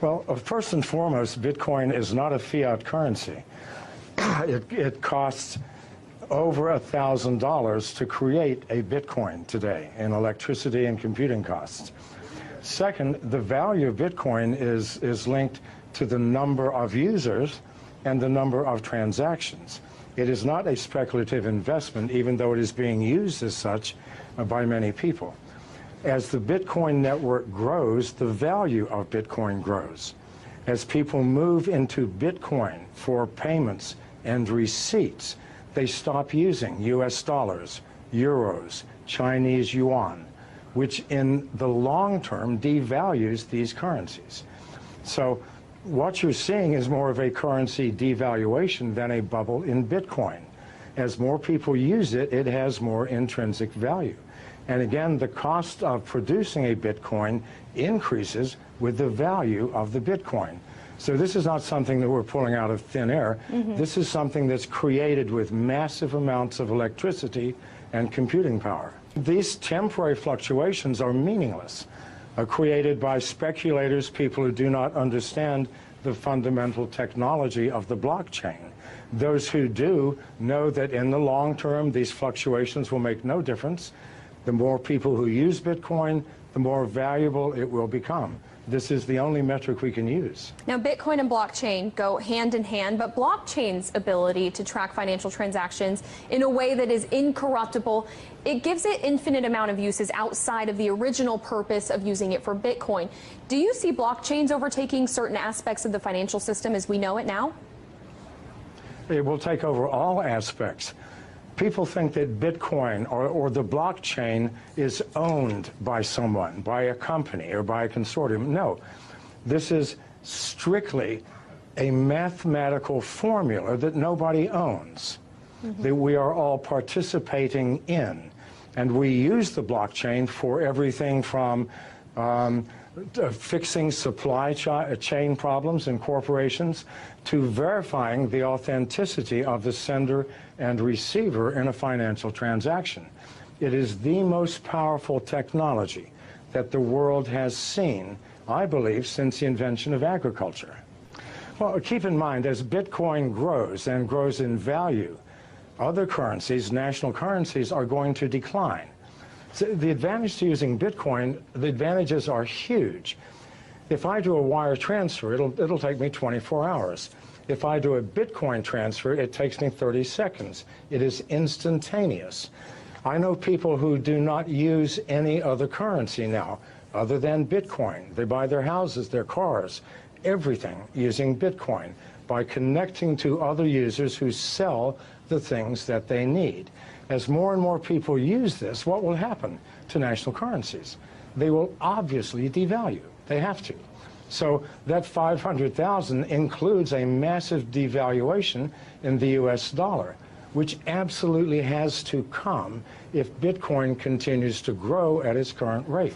Well, first and foremost, Bitcoin is not a fiat currency. It costs over $1,000 to create a Bitcoin today in electricity and computing costs. Second, the value of Bitcoin is linked to the number of users and the number of transactions. It is not a speculative investment, even though it is being used as such by many people. As the Bitcoin network grows, the value of Bitcoin grows. As people move into Bitcoin for payments and receipts, they stop using US dollars, euros, Chinese yuan, which in the long term devalues these currencies. So what you're seeing is more of a currency devaluation than a bubble in Bitcoin. As more people use it, it has more intrinsic value. And again, the cost of producing a Bitcoin increases with the value of the Bitcoin. So this is not something that we're pulling out of thin air. This is something that's created with massive amounts of electricity and computing power. These temporary fluctuations are meaningless, created by speculators, people who do not understand the fundamental technology of the blockchain. Those who do know that in the long term, these fluctuations will make no difference. The more people who use Bitcoin, the more valuable it will become. This is the only metric we can use. Now, Bitcoin and blockchain go hand in hand, but blockchain's ability to track financial transactions in a way that is incorruptible, it gives it infinite amount of uses outside of the original purpose of using it for Bitcoin. Do you see blockchains overtaking certain aspects of the financial system as we know it now? It will take over all aspects. People think that Bitcoin or the blockchain is owned by someone, by a company or by a consortium. No, this is strictly a mathematical formula that nobody owns, that we are all participating in. And we use the blockchain for everything from fixing supply chain problems in corporations to verifying the authenticity of the sender and receiver in a financial transaction. It is the most powerful technology that the world has seen, I believe, since the invention of agriculture. Well, keep in mind, as Bitcoin grows and grows in value, other currencies, national currencies, are going to decline. So the advantage to using Bitcoin, the advantages are huge. If I do a wire transfer, it'll take me 24 hours. If I do a Bitcoin transfer, it takes me 30 seconds. It is instantaneous. I know people who do not use any other currency now other than Bitcoin. They buy their houses, their cars, everything using Bitcoin by connecting to other users who sell the things that they need. As more and more people use this, what will happen to national currencies? They will obviously devalue. They have to. So that 500,000 includes a massive devaluation in the US dollar, which absolutely has to come if Bitcoin continues to grow at its current rate.